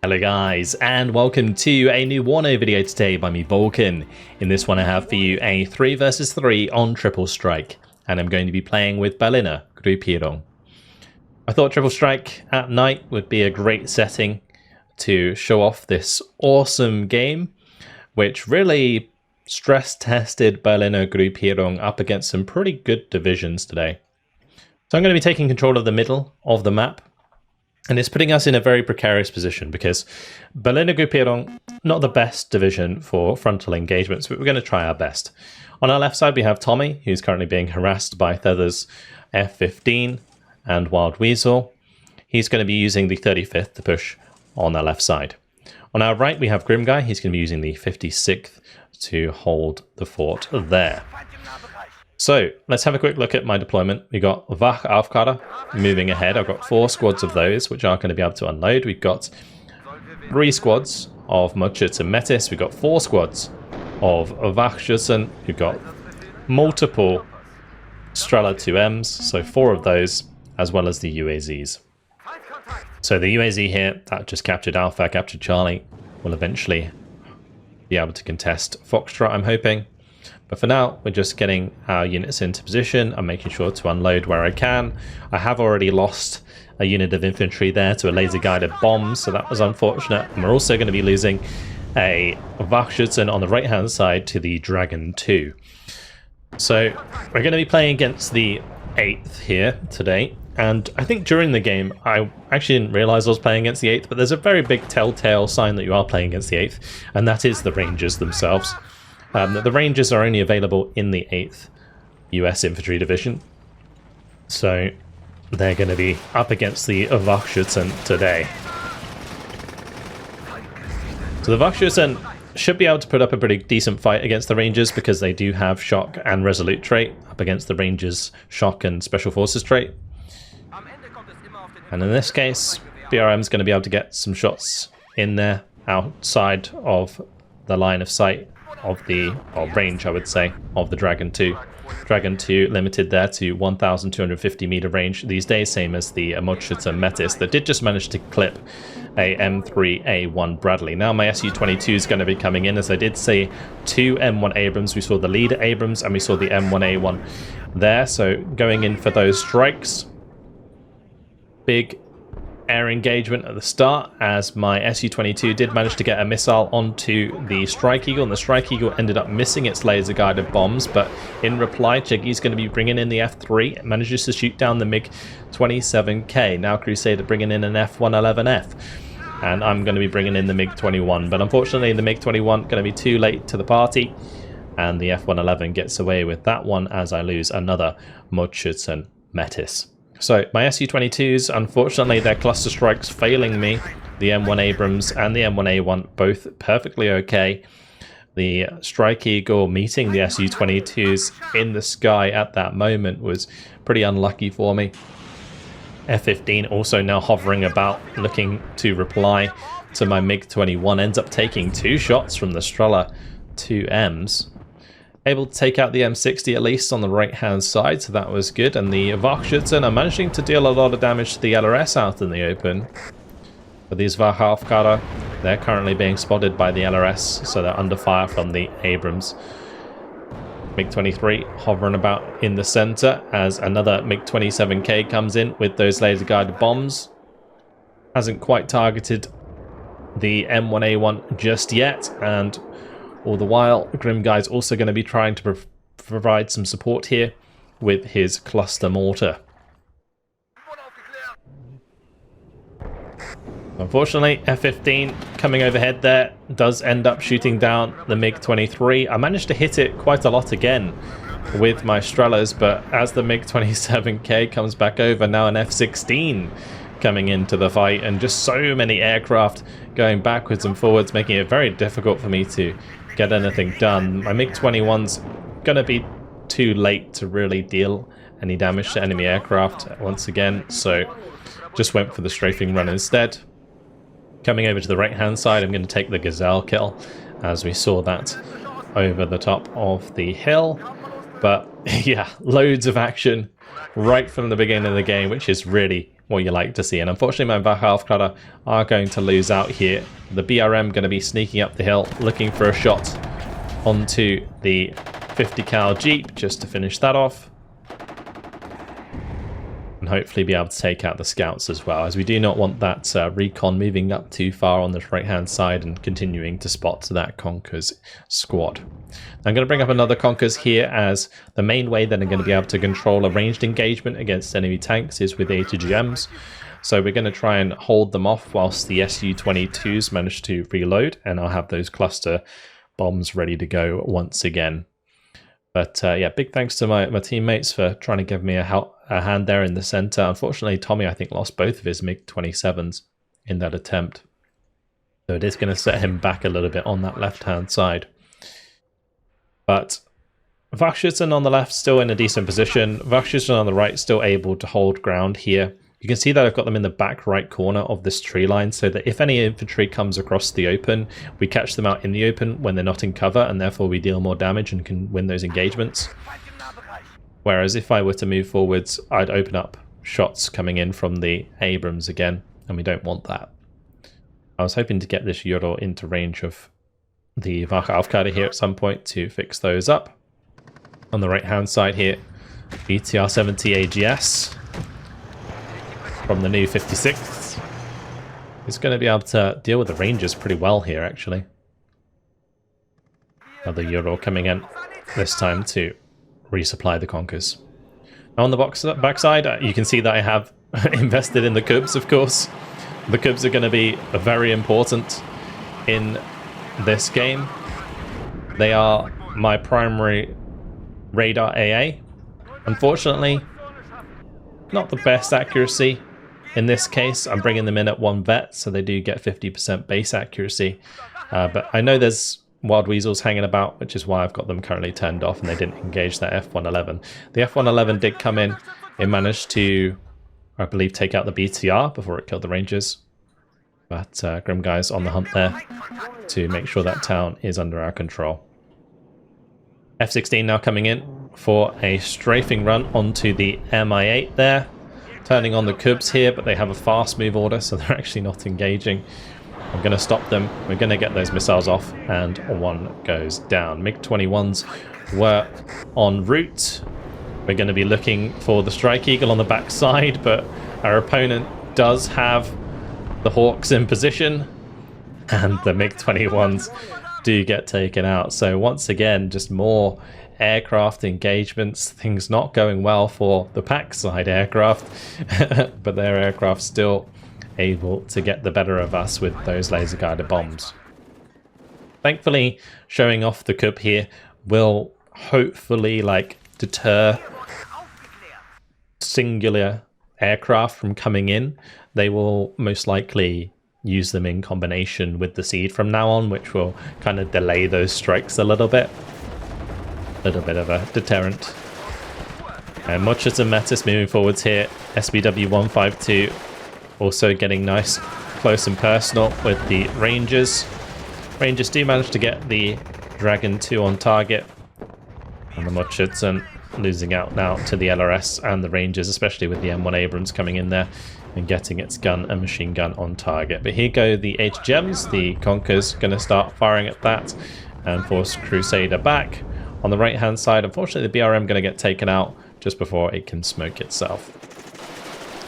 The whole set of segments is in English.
Hello guys, and welcome to a new WARNO video today by me, Vulcan. In this one I have for you a 3 versus 3 on Triple Strike, and I'm going to be playing with Berliner Gruppierung. I thought Triple Strike at night would be a great setting to show off this awesome game, which really stress-tested Berliner Gruppierung up against some pretty good divisions today. So I'm going to be taking control of the middle of the map, and it's putting us in a very precarious position because Berliner Gruppierung, not the best division for frontal engagements, but we're going to try our best. On our left side we have Tommy, who's currently being harassed by Feather's F-15 and Wild Weasel. He's going to be using the 35th to push on our left side. On our right we have Grim Guy, he's going to be using the 56th to hold the fort there. So let's have a quick look at my deployment. We got VulcanHDGaming moving ahead. I've got 4 squads of those, which are going to be able to unload. We've got 3 squads of Mudschütz and Metis. We've got 4 squads of Wachschützen. We've got multiple Strela 2Ms, so 4 of those, as well as the UAZs. So the UAZ here, that just captured Alpha, captured Charlie, will eventually be able to contest Foxtrot, I'm hoping. But for now, we're just getting our units into position. I'm making sure to unload where I can. I have already lost a unit of infantry there to a laser-guided bomb, so that was unfortunate. And we're also going to be losing a Wachschützen on the right-hand side to the Dragon 2. So we're going to be playing against the 8th here today. And I think during the game, I actually didn't realize I was playing against the 8th, but there's a very big telltale sign that you are playing against the 8th, and that is the Rangers themselves. The Rangers are only available in the 8th US Infantry Division, so they're going to be up against the Wachschützen today. So the Wachschützen should be able to put up a pretty decent fight against the Rangers because they do have Shock and Resolute trait up against the Rangers' Shock and Special Forces trait. And in this case, BRM's going to be able to get some shots in there outside of the line of sight of the, or range I would say, of the Dragon 2. Dragon 2 limited there to 1,250 meter range these days, same as the Mudschütz and Metis that did just manage to clip a M3A1 Bradley. Now my Su-22 is going to be coming in, as I did say, 2 M1 Abrams. We saw the leader Abrams and we saw the M1A1 there, so going in for those strikes. Big air engagement at the start, as my Su-22 did manage to get a missile onto the Strike Eagle, and the Strike Eagle ended up missing its laser-guided bombs, but in reply, Chiggy's going to be bringing in the F3. It manages to shoot down the MiG-27K. Now Crusader bringing in an F-111F, and I'm going to be bringing in the MiG-21, but unfortunately the MiG-21 going to be too late to the party, and the F-111 gets away with that one as I lose another Mudschützen Metis. So my Su-22s, unfortunately their cluster strikes failing me. The M1 Abrams and the M1A1 both perfectly okay. The Strike Eagle meeting the Su-22s in the sky at that moment was pretty unlucky for me. F-15 also now hovering about, looking to reply to my MiG-21, ends up taking 2 shots from the Strela 2Ms. Able to take out the M60 at least on the right hand side, so that was good. And the Wachschützen are managing to deal a lot of damage to the LRS out in the open. But these VulcanHDGaming, they're currently being spotted by the LRS, so they're under fire from the Abrams. MiG-23 hovering about in the center as another MiG-27K comes in with those laser guided bombs. Hasn't quite targeted the M1A1 just yet, and all the while, Grim Guy's also going to be trying to provide some support here with his cluster mortar. Unfortunately, F-15 coming overhead there does end up shooting down the MiG-23. I managed to hit it quite a lot again with my Strelas, but as the MiG-27K comes back over, now an F-16 coming into the fight, and just so many aircraft going backwards and forwards, making it very difficult for me to get anything done. My MiG-21's gonna be too late to really deal any damage to enemy aircraft once again, so just went for the strafing run instead. Coming over to the right hand side, I'm going to take the Gazelle kill, as we saw that over the top of the hill. But yeah, loads of action right from the beginning of the game, which is really what you like to see. And unfortunately, my Wachaufkader are going to lose out here. The BRM going to be sneaking up the hill, looking for a shot onto the 50 cal Jeep just to finish that off. And hopefully be able to take out the scouts as well, as we do not want that recon moving up too far on the right-hand side and continuing to spot that Conquer's squad. I'm going to bring up another Conquer's here, as the main way that I'm going to be able to control a ranged engagement against enemy tanks is with ATGMs. So we're going to try and hold them off whilst the Su-22s manage to reload, and I'll have those cluster bombs ready to go once again. But yeah, big thanks to my teammates for trying to give me a hand there in the center. Unfortunately, Tommy, I think, lost both of his MiG-27s in that attempt. So it is going to set him back a little bit on that left-hand side. But Wachschützen on the left still in a decent position. Wachschützen on the right still able to hold ground here. You can see that I've got them in the back right corner of this tree line, so that if any infantry comes across the open, we catch them out in the open when they're not in cover, and therefore we deal more damage and can win those engagements. Whereas if I were to move forwards, I'd open up shots coming in from the Abrams again, and we don't want that. I was hoping to get this Euro into range of the Wachaufkader here at some point to fix those up. On the right hand side here, BTR-70 AGS from the new 56 is going to be able to deal with the Rangers pretty well here, actually. Another Euro coming in, this time to resupply the Conquers. Now on the backside, you can see that I have invested in the Cubs, of course. The Cubs are going to be very important in this game. They are my primary radar AA. Unfortunately, not the best accuracy. In this case, I'm bringing them in at 1 vet, so they do get 50% base accuracy. But I know there's wild weasels hanging about, which is why I've got them currently turned off, and they didn't engage that F-111. The F-111 did come in. It managed to, I believe, take out the BTR before it killed the Rangers. But Grim Guy's on the hunt there to make sure that town is under our control. F-16 now coming in for a strafing run onto the Mi-8 there. Turning on the Cubs here, but they have a fast move order, so they're actually not engaging. I'm going to stop them. We're going to get those missiles off, and one goes down. MiG-21s were en route. We're going to be looking for the Strike Eagle on the backside, but our opponent does have the Hawks in position, and the MiG-21s do get taken out. So once again, just more aircraft engagements, things not going well for the pack side aircraft, but their aircraft still able to get the better of us with those laser guided bombs. Thankfully, showing off the Cub here will hopefully deter singular aircraft from coming in. They will most likely use them in combination with the Seed from now on, which will kind of delay those strikes a little bit. Little bit of a deterrent. And Muchas and Metis moving forwards here. SBW 152 also getting nice close and personal with the Rangers. Rangers do manage to get the Dragon 2 on target, and the Muchas losing out now to the LRS and the Rangers, especially with the M1 Abrams coming in there and getting its gun and machine gun on target. But here go the HGMs. The Conquer's going to start firing at that and force Crusader back. On the right hand side, unfortunately the BRM going to get taken out just before it can smoke itself.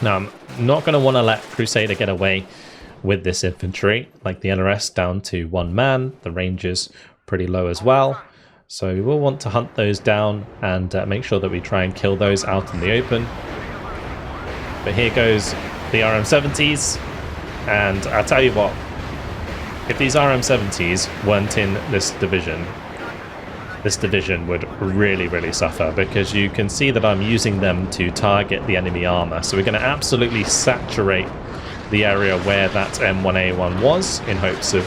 Now I'm not going to want to let Crusader get away with this infantry, like the LRS down to 1 man, the Rangers pretty low as well. So we will want to hunt those down and make sure that we try and kill those out in the open. But here goes the RM-70s, and I'll tell you what, if these RM-70s weren't in this division would really suffer, because you can see that I'm using them to target the enemy armor. So we're going to absolutely saturate the area where that M1A1 was in hopes of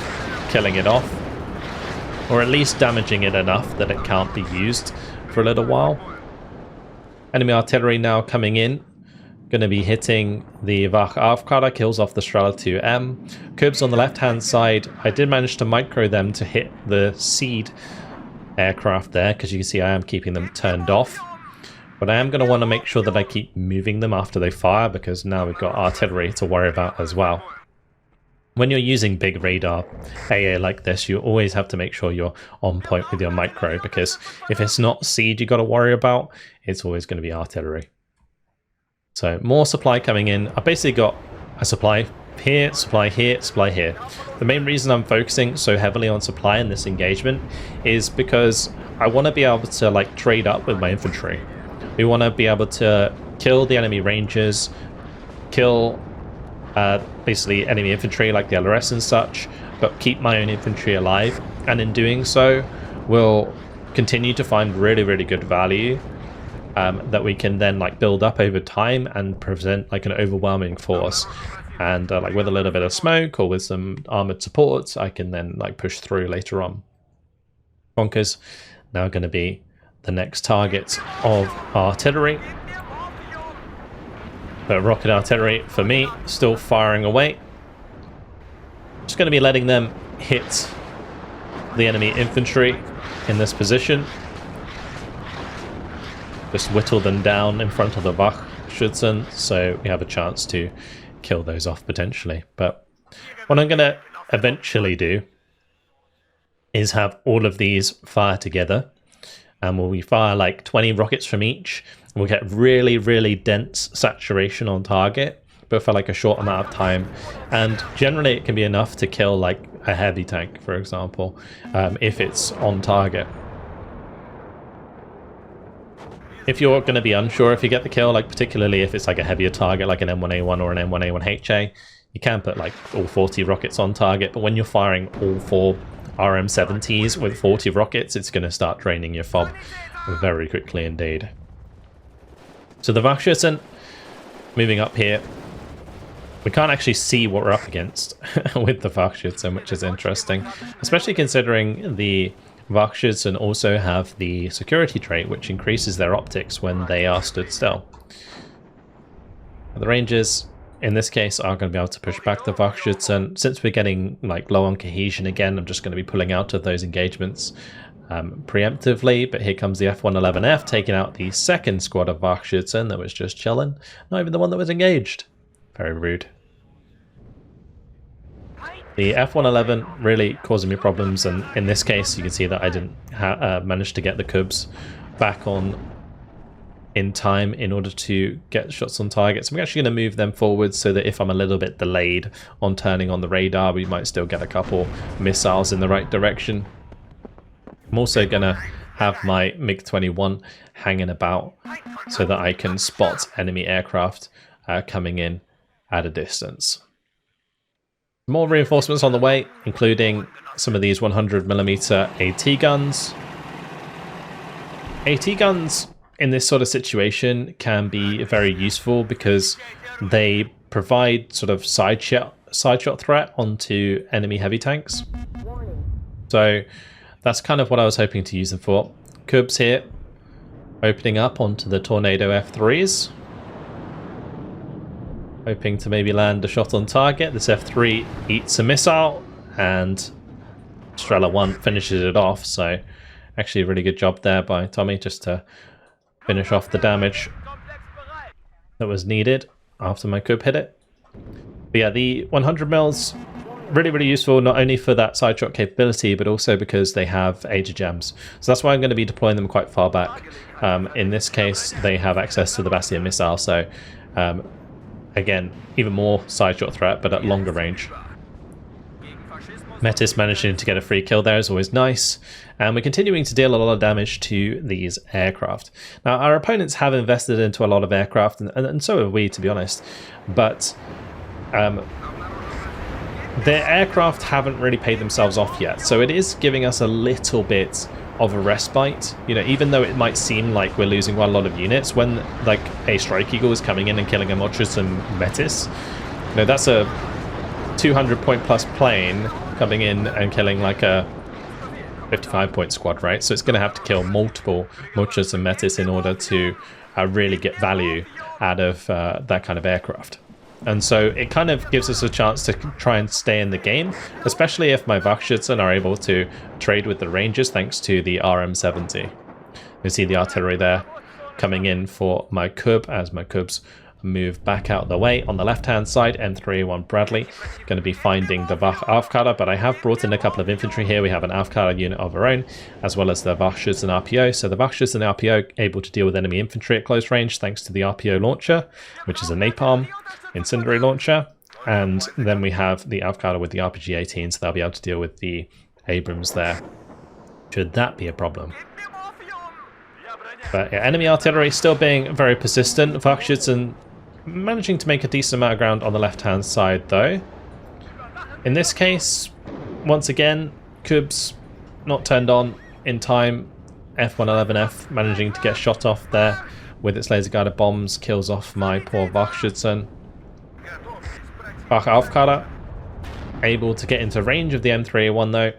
killing it off, or at least damaging it enough that it can't be used for a little while. Enemy artillery now coming in. Going to be hitting the Wachaufkader, kills off the Strela 2M. Cubs on the left-hand side, I did manage to micro them to hit the Seed aircraft there, because you can see I am keeping them turned off. But I am going to want to make sure that I keep moving them after they fire, because now we've got artillery to worry about as well. When you're using big radar AA like this, you always have to make sure you're on point with your micro, because if it's not siege you got to worry about, it's always going to be artillery. So more supply coming in. I've basically got a supply here, supply here, supply here. The main reason I'm focusing so heavily on supply in this engagement is because I want to be able to like trade up with my infantry. We want to be able to kill the enemy rangers, kill basically enemy infantry like the LRS and such, but keep my own infantry alive. And in doing so, we'll continue to find really, really good value that we can then like build up over time and present like an overwhelming force. And like with a little bit of smoke or with some armored supports, I can then like push through later on. Bonkers now going to be the next target of artillery. But rocket artillery for me still firing away. Just going to be letting them hit the enemy infantry in this position. Just whittle them down in front of the Wachschützen, so we have a chance to kill those off potentially. But what I'm going to eventually do is have all of these fire together, and we fire like 20 rockets from each. We'll get really, really dense saturation on target, but for like a short amount of time. And generally it can be enough to kill like a heavy tank, for example, if it's on target. If you're going to be unsure if you get the kill, like particularly if it's like a heavier target like an M1A1 or an M1A1HA, you can put like all 40 rockets on target, but when you're firing all 4 RM-70s with 40 rockets, it's going to start draining your FOB very quickly indeed. So the Wachschützen moving up here. We can't actually see what we're up against with the Wachschützen, which is interesting, especially considering the Wachschützen also have the security trait, which increases their optics when they are stood still. The Rangers, in this case, are going to be able to push back the Wachschützen. Since we're getting like low on cohesion again, I'm just going to be pulling out of those engagements preemptively. But here comes the F111F taking out the second squad of Wachschützen that was just chilling. Not even the one that was engaged. Very rude. The F111 really causing me problems, and in this case you can see that I didn't manage to get the Cubs back on in time in order to get shots on targets. I'm actually going to move them forward so that if I'm a little bit delayed on turning on the radar, we might still get a couple missiles in the right direction. I'm also going to have my MiG-21 hanging about so that I can spot enemy aircraft coming in at a distance. More reinforcements on the way, including some of these 100mm AT guns. AT guns in this sort of situation can be very useful because they provide sort of side shot threat onto enemy heavy tanks. So that's kind of what I was hoping to use them for. Cubs here, opening up onto the Tornado F3s. Hoping to maybe land a shot on target. This F3 eats a missile and Strela 1 finishes it off. So actually a really good job there by Tommy just to finish off the damage that was needed after my Cub hit it. But yeah, the 100mm really, really useful, not only for that side shot capability, but also because they have Age gems. So that's why I'm going to be deploying them quite far back. In this case, they have access to the Bastion missile. So again, even more side shot threat, but at longer range. Metis managing to get a free kill there is always nice. And we're continuing to deal a lot of damage to these aircraft. Now, our opponents have invested into a lot of aircraft, and so have we, to be honest. But their aircraft haven't really paid themselves off yet. So it is giving us a little bit of a respite, you know, even though it might seem like we're losing quite a lot of units. When like a Strike Eagle is coming in and killing a Mochus and Metis, you know, that's a 200 point plus plane coming in and killing like a 55 point squad, right? So it's going to have to kill multiple Mochus and Metis in order to really get value out of that kind of aircraft. And so it kind of gives us a chance to try and stay in the game, especially if my Wachschützen are able to trade with the Rangers thanks to the RM-70. You see the artillery there coming in for my Kub as my Kubs move back out the way. On the left-hand side, M3A1 Bradley going to be finding the Wach-Aufkada, but I have brought in a couple of infantry here. We have an Aufkada unit of our own, as well as the Wachschützen RPO. So the Wachschützen RPO able to deal with enemy infantry at close range thanks to the RPO launcher, which is a napalm incendiary launcher. And then we have the Aufkada with the RPG-18, so they'll be able to deal with the Abrams there, should that be a problem. But yeah, enemy artillery still being very persistent. Wachschützen managing to make a decent amount of ground on the left-hand side, though. In this case, once again, Kubs not turned on in time. F111F managing to get shot off there with its laser-guided bombs, kills off my poor Wachschützen. Wach-Aufkada able to get into range of the M3A1 though,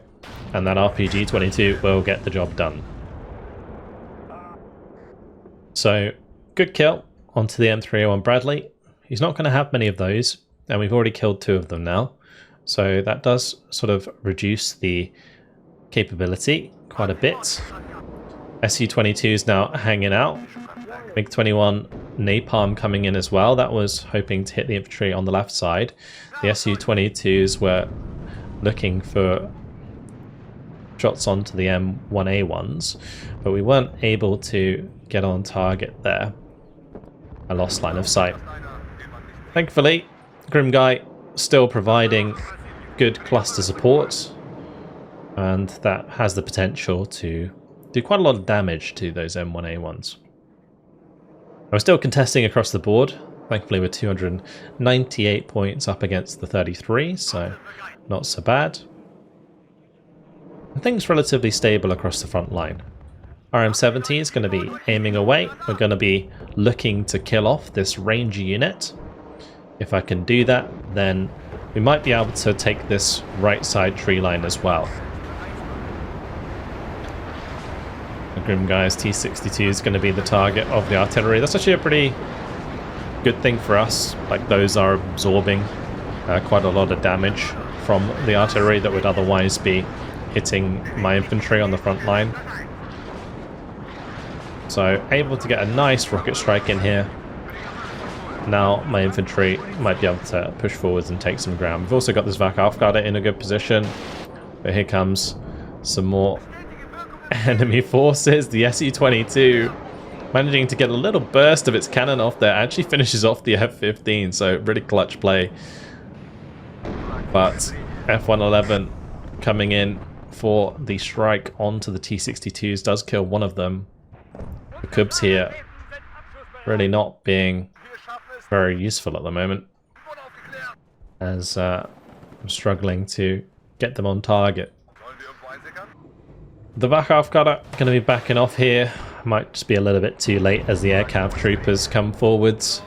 and that RPG-22 will get the job done. So, good kill onto the M3A1 Bradley. He's not going to have many of those, and we've already killed 2 of them now. So that does sort of reduce the capability quite a bit. Su-22 is now hanging out. MiG-21 napalm coming in as well. That was hoping to hit the infantry on the left side. The Su-22s were looking for shots onto the M1A1s, but we weren't able to get on target there. I lost line of sight. Thankfully, Grim Guy still providing good cluster support, and that has the potential to do quite a lot of damage to those M1A1s. I was still contesting across the board. Thankfully, we're 298 points up against the 33, so not so bad. And things relatively stable across the front line. RM-70 is going to be aiming away. We're going to be looking to kill off this ranger unit. If I can do that, then we might be able to take this right side tree line as well. The Grim Guy's T-62 is going to be the target of the artillery. That's actually a pretty good thing for us. Like, those are absorbing quite a lot of damage from the artillery that would otherwise be hitting my infantry on the front line. So, able to get a nice rocket strike in here. Now my infantry might be able to push forwards and take some ground. We've also got this Wach-Aufkada in a good position. But here comes some more enemy forces. The Su-22 managing to get a little burst of its cannon off there. Actually finishes off the F-15, so really clutch play. But F-111 coming in for the strike onto the T-62s does kill one of them. The Kubs here really not being very useful at the moment, as I'm struggling to get them on target. The Wach-Aufkada going to be backing off here. Might just be a little bit too late as the aircraft troopers come forwards.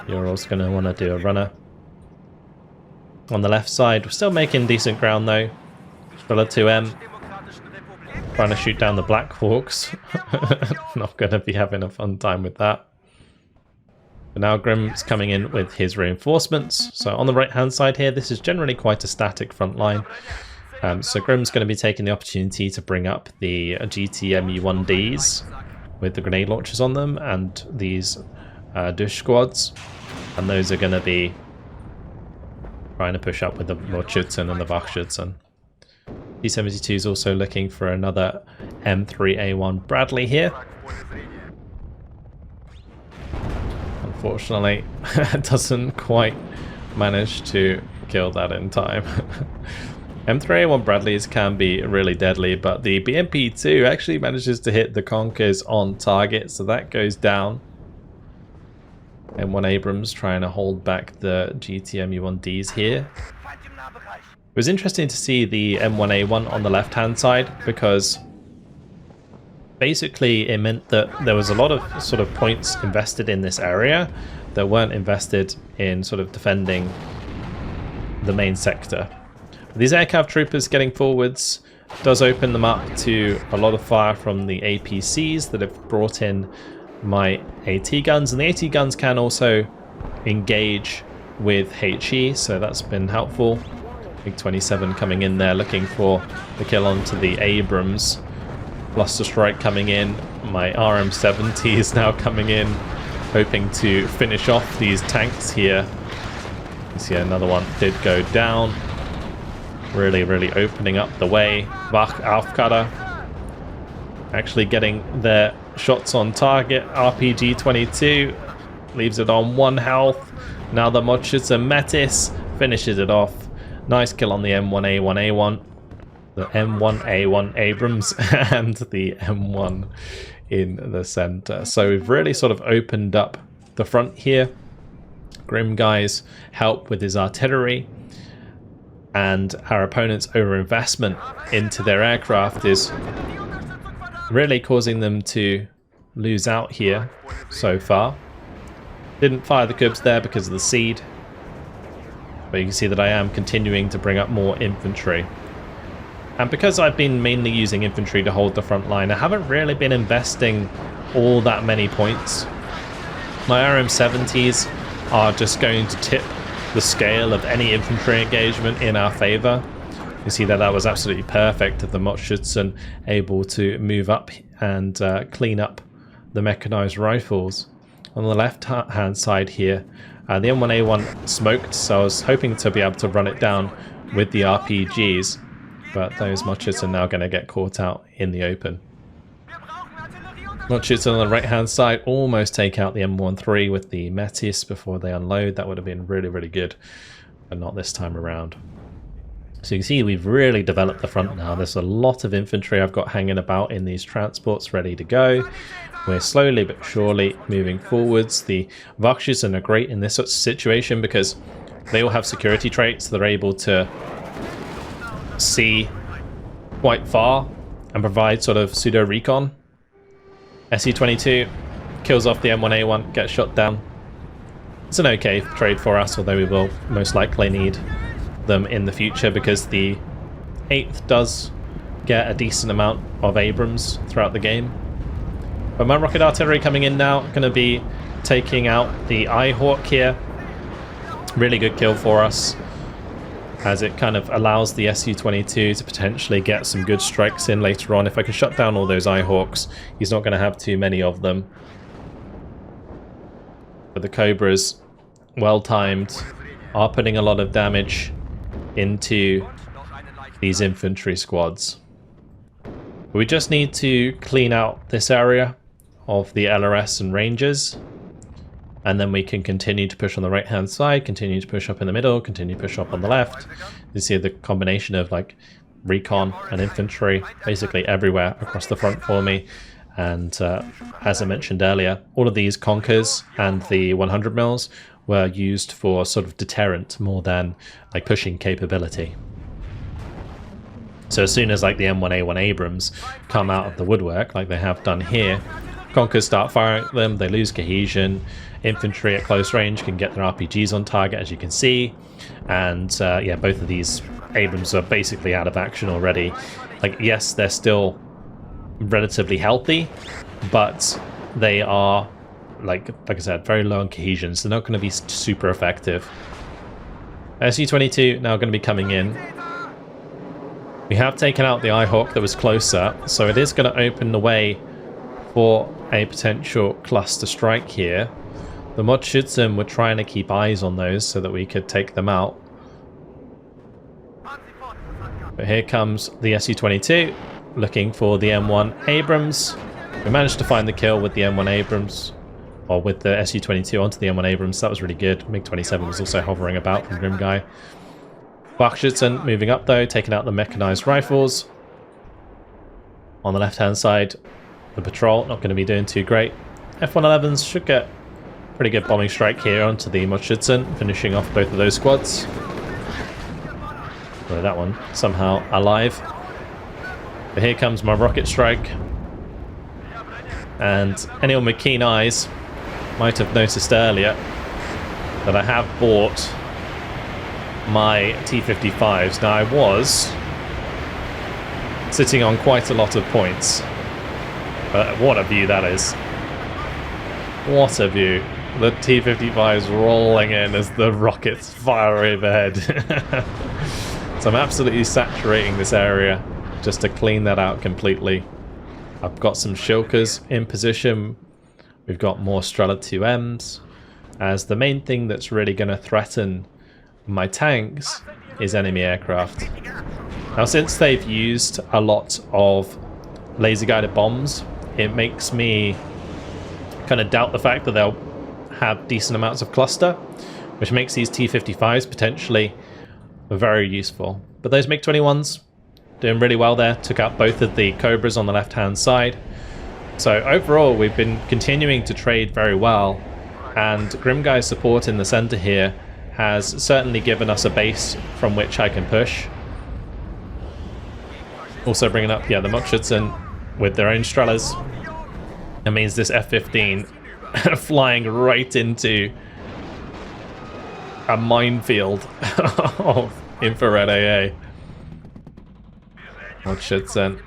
You're also going to want to do a runner. On the left side, we're still making decent ground though. Villa 2M trying to shoot down the Black Hawks. Not going to be having a fun time with that. But now Grim's coming in with his reinforcements. So on the right hand side here, this is generally quite a static front line. So Grim's going to be taking the opportunity to bring up the GTMU-1Ds with the grenade launchers on them, and these Dush squads. And those are going to be trying to push up with the Nordschützen and the Wachschützen. T-72 is also looking for another M3A1 Bradley here. Unfortunately, doesn't quite manage to kill that in time. M3A1 Bradleys can be really deadly, but the BMP-2 actually manages to hit the Conkers on target, so that goes down. M1 Abrams trying to hold back the GTMU-1Ds here. It was interesting to see the M1A1 on the left-hand side, because basically it meant that there was a lot of sort of points invested in this area that weren't invested in sort of defending the main sector. These aircraft troopers getting forwards does open them up to a lot of fire from the APCs that have brought in my AT guns, and the AT guns can also engage with HE, so that's been helpful. MiG-27 coming in there looking for the kill onto the Abrams. Cluster strike coming in. My RM-70 is now coming in, hoping to finish off these tanks here. You see another one did go down. Really, really opening up the way. Wach Aufkader actually getting their shots on target. RPG-22 leaves it on 1 health. Now the Moschütze Metis finishes it off. Nice kill on the M1A1A1. The M1A1 Abrams and the M1 in the center. So we've really sort of opened up the front here. Grim guys help with his artillery, and our opponent's overinvestment into their aircraft is really causing them to lose out here so far. Didn't fire the Cubs there because of the seed, but you can see that I am continuing to bring up more infantry. And because I've been mainly using infantry to hold the front line, I haven't really been investing all that many points. My RM-70s are just going to tip the scale of any infantry engagement in our favor. You see that was absolutely perfect of the Moschützen able to move up and clean up the mechanized rifles. On the left hand side here, the M1A1 smoked, so I was hoping to be able to run it down with the RPGs. But those Moschützen are now going to get caught out in the open. Moschützen on the right hand side almost take out the M13 with the Metis before they unload. That would have been really, really good, but not this time around. So you can see we've really developed the front now. There's a lot of infantry I've got hanging about in these transports ready to go. We're slowly but surely moving forwards. The Wachschützen are great in this sort of situation because they all have security traits. They're able to see quite far and provide sort of pseudo recon. SU-22 kills off the M1A1, gets shot down. It's an okay trade for us, although we will most likely need them in the future because the 8th does get a decent amount of Abrams throughout the game. But my rocket artillery coming in now, going to be taking out the I-Hawk here. Really good kill for us, as it kind of allows the Su-22 to potentially get some good strikes in later on. If I can shut down all those I-Hawks, he's not going to have too many of them. But the Cobras, well timed, are putting a lot of damage into these infantry squads. We just need to clean out this area of the LRS and Rangers, and then we can continue to push on the right hand side, continue to push up in the middle, continue to push up on the left. You see the combination of like recon and infantry basically everywhere across the front for me. And as I mentioned earlier, all of these Conkers and the 100 mils were used for sort of deterrent more than like pushing capability. So as soon as like the M1A1 Abrams come out of the woodwork like they have done here, Conkers start firing at them, they lose cohesion. Infantry at close range can get their RPGs on target, as you can see. And yeah, both of these Abrams are basically out of action already. Like, yes, they're still relatively healthy, but they are, like I said, very low on cohesion, so they're not going to be super effective. Su-22 now going to be coming in. We have taken out the I-Hawk that was closer, so it is going to open the way for a potential cluster strike here. The Moschützen were trying to keep eyes on those so that we could take them out. But here comes the Su-22 looking for the M1 Abrams. We managed to find the kill with the M1 Abrams, or with the Su-22 onto the M1 Abrams. That was really good. MiG-27 was also hovering about from Grim Guy. Wachschützen moving up though, taking out the mechanized rifles. On the left hand side, the patrol not going to be doing too great. F-111s should get pretty good bombing strike here onto the Moschützen, finishing off both of those squads. Well, that one somehow alive. But here comes my rocket strike. And anyone with keen eyes might have noticed earlier that I have bought my T-55s. Now, I was sitting on quite a lot of points. But what a view that is. What a view. The T-55s rolling in as the rockets fire overhead. So I'm absolutely saturating this area just to clean that out completely. I've got some Shilkers in position. We've got more Strela 2Ms. As the main thing that's really going to threaten my tanks is enemy aircraft. Now, since they've used a lot of laser-guided bombs, it makes me kind of doubt the fact that they'll have decent amounts of cluster, which makes these T-55s potentially very useful. But those MiG-21s doing really well there. Took out both of the Cobras on the left-hand side. So overall, we've been continuing to trade very well. And Grimguy's support in the center here has certainly given us a base from which I can push. Also bringing up, yeah, the Mutschützen with their own Strelas. That means this F-15 flying right into a minefield of infrared AA. Mutschützen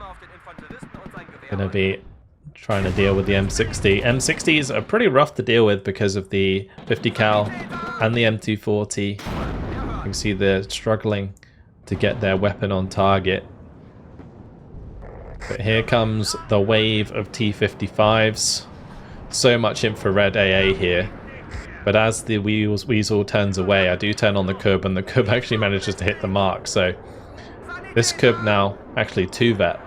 gonna be trying to deal with the M60. M60s are pretty rough to deal with because of the 50 cal and the M240. You can see they're struggling to get their weapon on target. But here comes the wave of T-55s. So much infrared AA here. But as the Weasel turns away, I do turn on the Cub, and the Cub actually manages to hit the mark. So this Cub now actually 2-vet.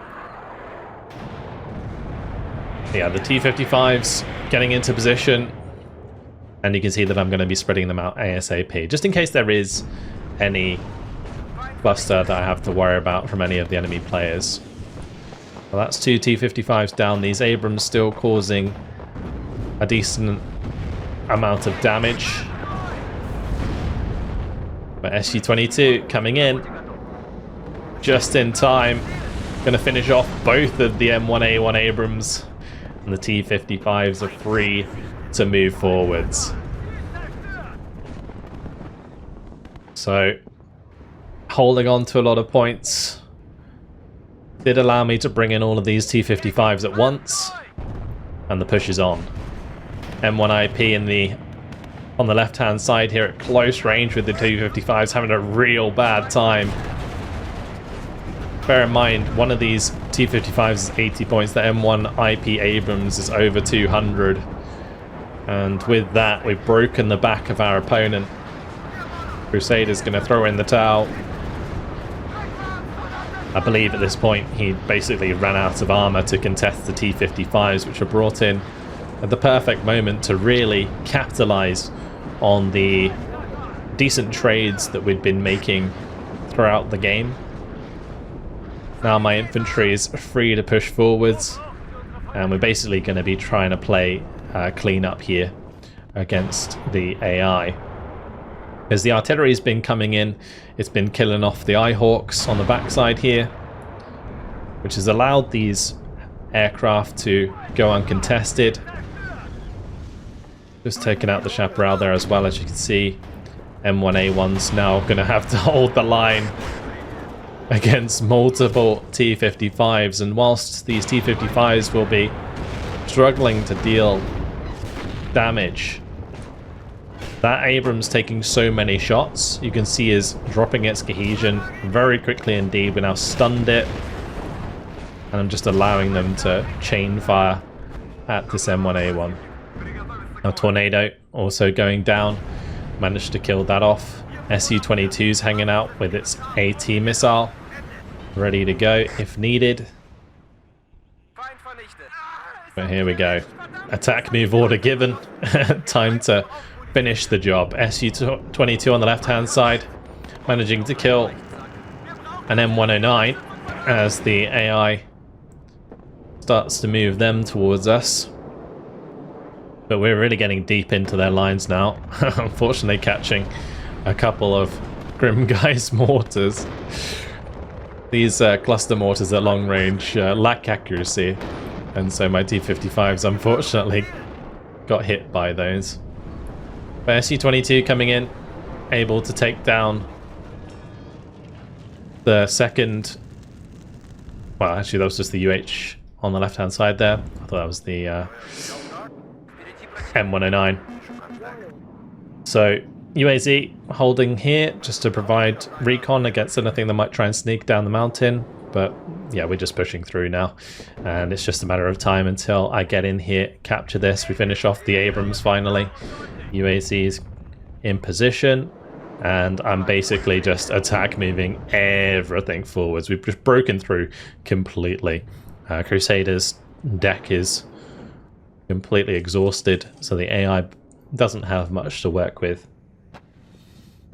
Yeah, the T-55s getting into position, and you can see that I'm going to be spreading them out ASAP, just in case there is any cluster that I have to worry about from any of the enemy players. Well, that's 2 T-55s down. These Abrams still causing a decent amount of damage. But SU-22 coming in just in time. Going to finish off both of the M1A1 Abrams. And the T-55s are free to move forwards. So, holding on to a lot of points did allow me to bring in all of these T-55s at once, and the push is on. M1IP on the left-hand side here at close range with the T-55s having a real bad time. Bear in mind, one of these T-55s is 80 points. The M1IP Abrams is over 200. And with that, we've broken the back of our opponent. Crusader's going to throw in the towel. I believe at this point he basically ran out of armor to contest the T-55s, which are brought in at the perfect moment to really capitalize on the decent trades that we'd been making throughout the game. Now my infantry is free to push forwards, and we're basically going to be trying to play clean up here against the AI. As the artillery's been coming in, it's been killing off the Eyehawks on the backside here, which has allowed these aircraft to go uncontested. Just taking out the Chaparral there as well, as you can see. M1A1's now going to have to hold the line against multiple T-55s, and whilst these T-55s will be struggling to deal damage, that Abrams taking so many shots, you can see is dropping its cohesion very quickly indeed. We now stunned it, and I'm just allowing them to chain fire at this M1A1. Now Tornado also going down, managed to kill that off. Su-22's hanging out with its AT missile, ready to go if needed. But here we go. Attack move order given. Time to finish the job. Su-22 on the left-hand side, managing to kill an M109 as the AI starts to move them towards us. But we're really getting deep into their lines now. Unfortunately catching a couple of Grimguy's mortars. These cluster mortars at long range lack accuracy, and so my T-55s unfortunately got hit by those. But Su-22 coming in, able to take down the second... Well, actually that was just the UH on the left-hand side there. I thought that was the M109. So UAZ holding here just to provide recon against anything that might try and sneak down the mountain. But yeah, we're just pushing through now, and it's just a matter of time until I get in here, capture this. We finish off the Abrams finally. UAC's in position, and I'm basically just attack moving everything forwards. We've just broken through completely. Crusaders deck is completely exhausted, so the AI doesn't have much to work with.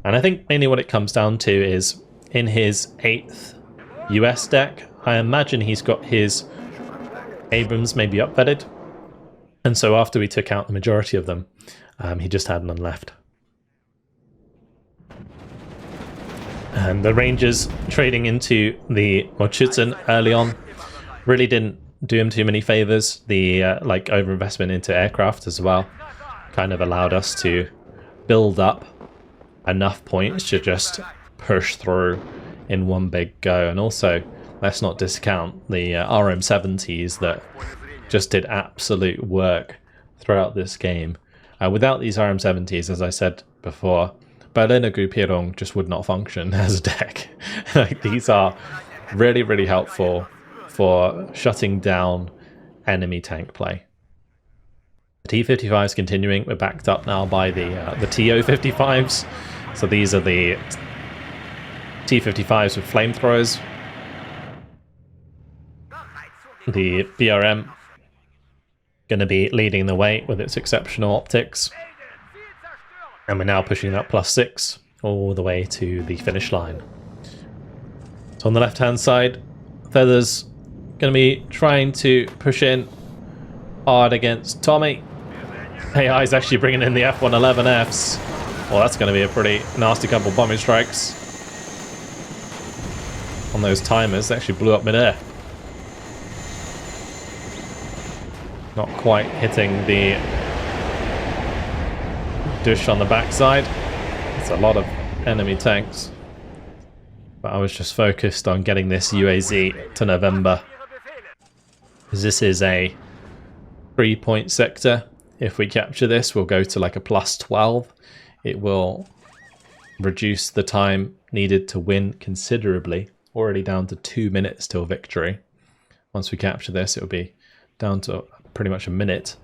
And I think mainly what it comes down to is in his 8th US deck, I imagine he's got his Abrams maybe upvetted, and so after we took out the majority of them, he just had none left. And the Rangers trading into the Mochitzen early on really didn't do him too many favors. The like overinvestment into aircraft as well kind of allowed us to build up enough points to just push through in one big go. And also, let's not discount the RM-70s that just did absolute work throughout this game. Without these RM-70s, as I said before, Berliner Gruppierung just would not function as a deck. Like, these are really, really helpful for shutting down enemy tank play. The T-55s continuing. We're backed up now by the TO-55s. So these are the T-55s with flamethrowers. The BRM going to be leading the way with its exceptional optics. And we're now pushing that +6 all the way to the finish line. So on the left-hand side, Feathers going to be trying to push in hard against Tommy. AI is actually bringing in the F-111Fs. Well, that's going to be a pretty nasty couple bombing strikes on those timers. They actually blew up mid-air. Not quite hitting the dish on the backside. It's a lot of enemy tanks. But I was just focused on getting this UAZ to November, because this is a 3-point sector. If we capture this, we'll go to like a +12. It will reduce the time needed to win considerably, already down to 2 minutes till victory. Once we capture this, it'll be down to pretty much a minute.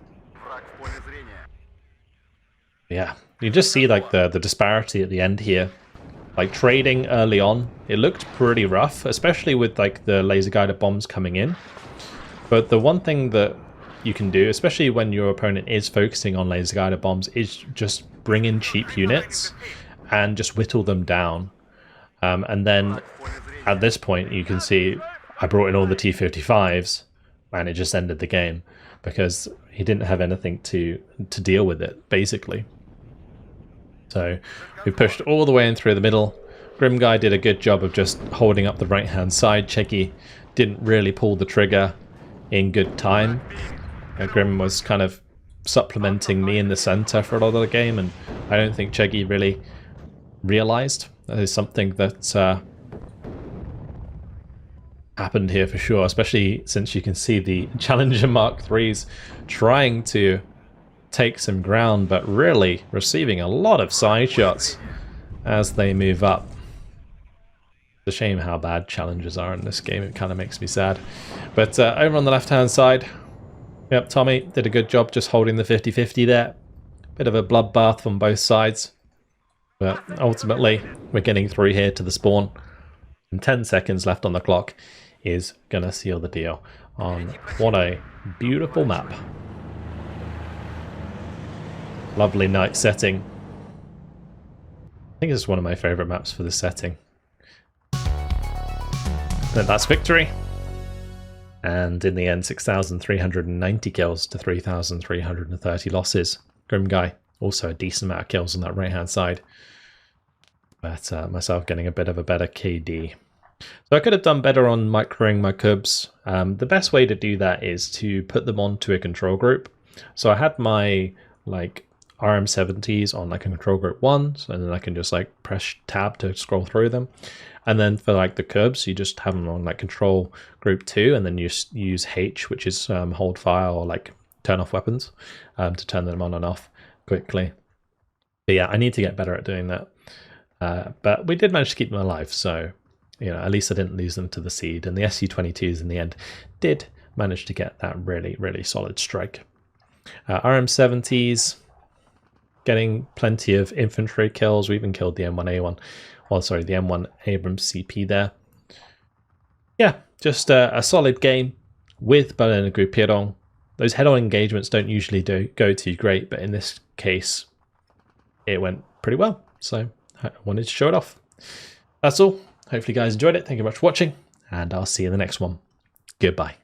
Yeah, you just see like the disparity at the end here. Like trading early on, it looked pretty rough, especially with like the laser guided bombs coming in. But the one thing that you can do, especially when your opponent is focusing on laser guided bombs, is just bring in cheap units and just whittle them down. And then at this point, you can see I brought in all the T-55s and it just ended the game because he didn't have anything to deal with it, basically. So we pushed all the way in through the middle. Grim Guy did a good job of just holding up the right-hand side. Checky didn't really pull the trigger in good time. Grim was kind of supplementing me in the center for a lot of the game, and I don't think Checky really realized that is something that happened here for sure, especially since you can see the Challenger Mark IIIs trying to take some ground, but really receiving a lot of side shots as they move up. It's a shame how bad Challengers are in this game. It kind of makes me sad. But over on the left-hand side, yep, Tommy did a good job just holding the 50-50 there. Bit of a bloodbath from both sides. But ultimately, we're getting through here to the spawn. And 10 seconds left on the clock is going to seal the deal on what a beautiful map. Lovely night setting. I think it's one of my favorite maps for this setting. But that's victory. And in the end, 6,390 kills to 3,330 losses. Grim Guy, also a decent amount of kills on that right-hand side. But myself getting a bit of a better KD. So I could have done better on microing my cubs. The best way to do that is to put them onto a control group. So I had my like RM-70s on like a control group 1, so then I can just like press tab to scroll through them. And then for like the curbs, you just have them on like control group 2, and then you use H, which is hold fire or like turn off weapons, to turn them on and off quickly. But yeah, I need to get better at doing that. But we did manage to keep them alive, so at least I didn't lose them to the seed. And the SU-22s in the end did manage to get that really, really solid strike. RM-70s getting plenty of infantry kills. We even killed the M1A1. Oh, sorry, the M1 Abrams CP there. Yeah, just a solid game with Berliner Gruppierung. Those head-on engagements don't usually go too great, but in this case, it went pretty well. So I wanted to show it off. That's all. Hopefully you guys enjoyed it. Thank you very much for watching, and I'll see you in the next one. Goodbye.